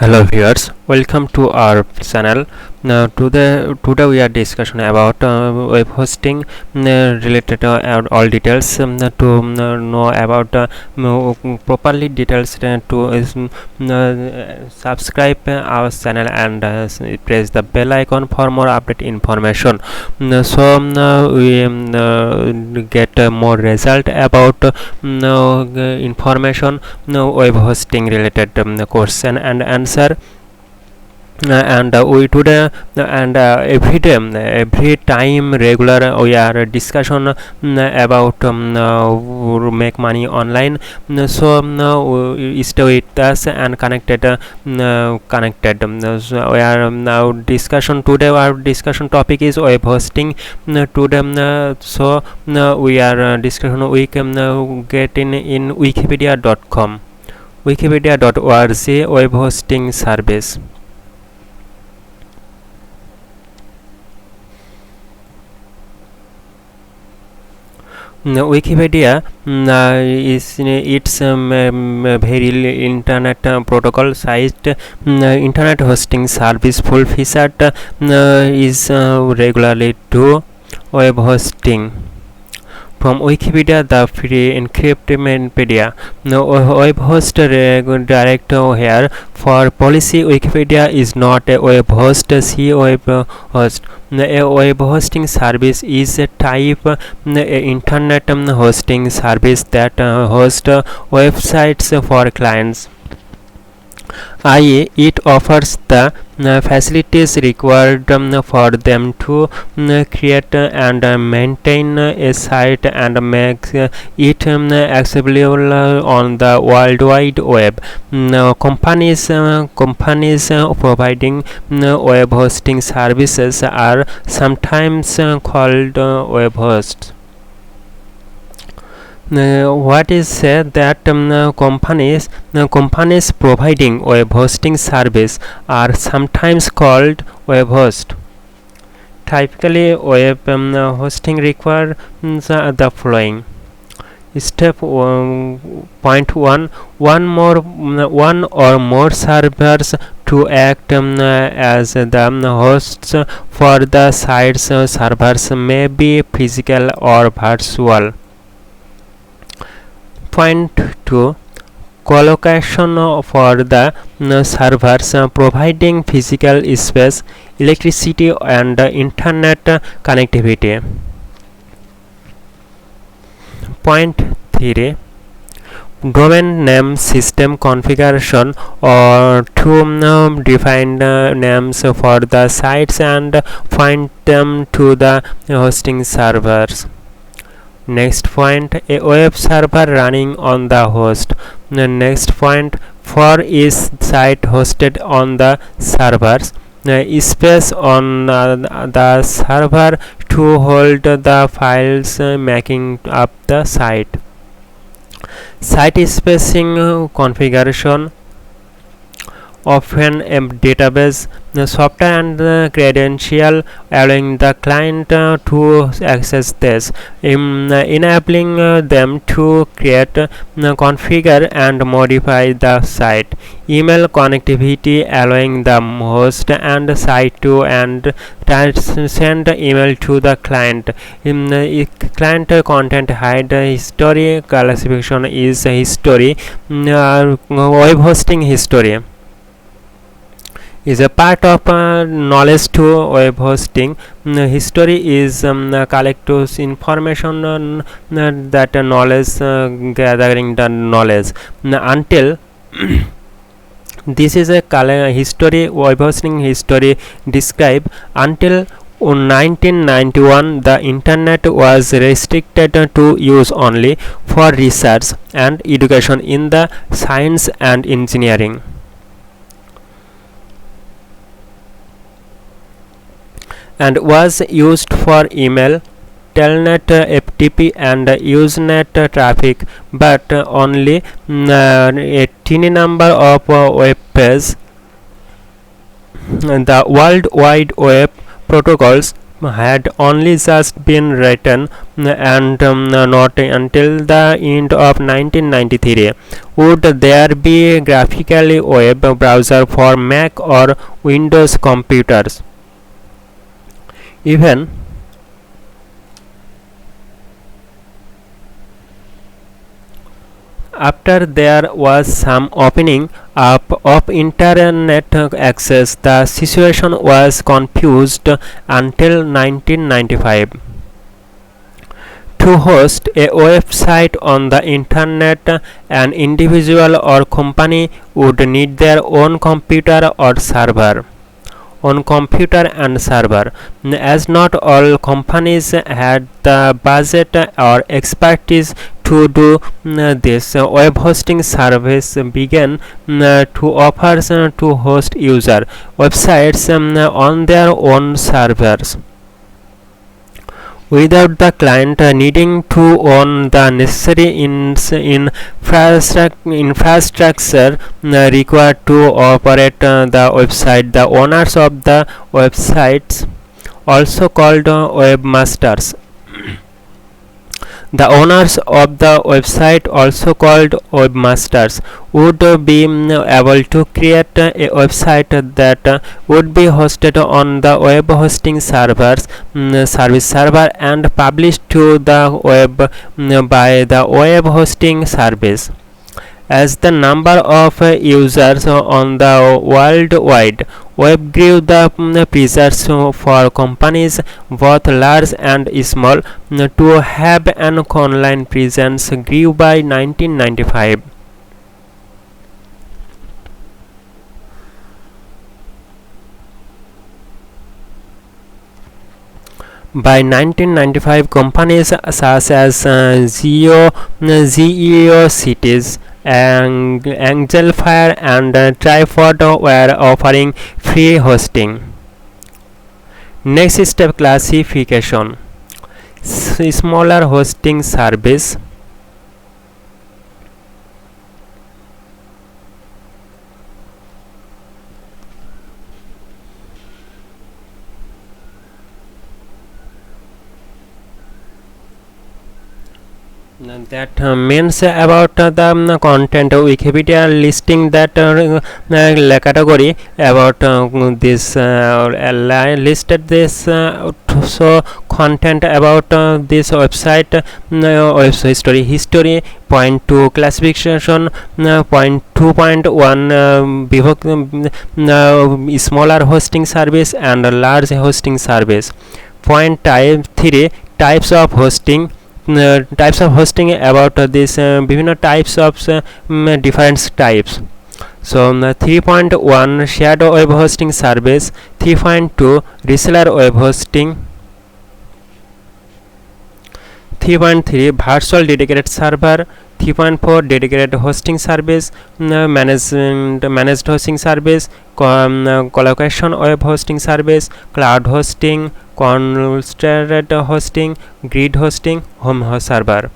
Hello viewers, welcome to our channel. Today we are discussion about web hosting related all details to know about properly details to subscribe our channel and press the bell icon for more update information. We get more result about information web hosting related question and answer. And we today and every day every time regular we are discussion about make money online. Stay with us and connected. So we are now discussion today. Our discussion topic is web hosting today. We are discussion we can get in wikipedia.com, wikipedia.org web hosting service. Wikipedia is it's very internet protocol site internet hosting service full featured is regularly to web hosting. From Wikipedia, the free encryptedpedia. Web host direct here for policy. Wikipedia is not a web host. See web host. A web hosting service is a type internet hosting service that hosts websites for clients. It offers the facilities required for them to create and maintain a site and make it accessible on the World Wide Web. Companies providing web hosting services are sometimes called web hosts. What is said that companies providing web hosting service are sometimes called web host. Typically, web hosting requires the following. Step point one: one or more servers to act as the hosts for the site's servers may be physical or virtual. Point 2: collocation for the servers providing physical space, electricity and internet connectivity. Point 3: domain name system configuration or to define names for the sites and point them to the hosting servers. Next point: a web server running on the host. The next point: for each site hosted on the servers, space on the server to hold the files making up the site. Site spacing configuration, often a database, software and credential allowing the client to access this, enabling them to create, configure and modify the site. Email connectivity allowing the host and site to and send email to the client. Client content hide history classification is history. Web hosting history is a part of knowledge to web hosting. History is collective information that knowledge gathering the knowledge until this is a history. Web hosting history describe until 1991 the internet was restricted to use only for research and education in the science and engineering, and was used for email, telnet, FTP and usenet traffic, but only a tiny number of web pages. The World Wide Web protocols had only just been written, and not until the end of 1993 would there be a graphical web browser for Mac or Windows computers. Even after there was some opening up of internet access, the situation was confused until 1995. To host a website on the internet, an individual or company would need their own computer or server. On computer and server, as not all companies had the budget or expertise to do this. Web hosting service began to offer to host user websites on their own servers without the client needing to own the necessary infrastructure required to operate the website. The owners of the websites, also called webmasters, the owners of the website, also called webmasters, would be able to create a website that would be hosted on the web hosting service server and published to the web by the web hosting service. As the number of users on the World Wide Web grew, the pressures for companies, both large and small, to have an online presence grew by 1995. By 1995, companies such as GEO Cities, Angelfire, and Tripod were offering free hosting. Next step, classification. Smaller hosting service. That means about the content. Wikipedia listing that category about this listed this so content about this website history. Point 2 classification. Point 2.1 smaller hosting service and large hosting service. Point type 3 types of hosting. Types of hosting about this বিভিন্ন types of different types. So 3.1 shared web hosting service, 3.2 reseller web hosting, 3.3 virtual dedicated server, 3.4 dedicated hosting service, managed hosting service, collocation web hosting service, cloud hosting, constrained hosting, grid hosting, home server.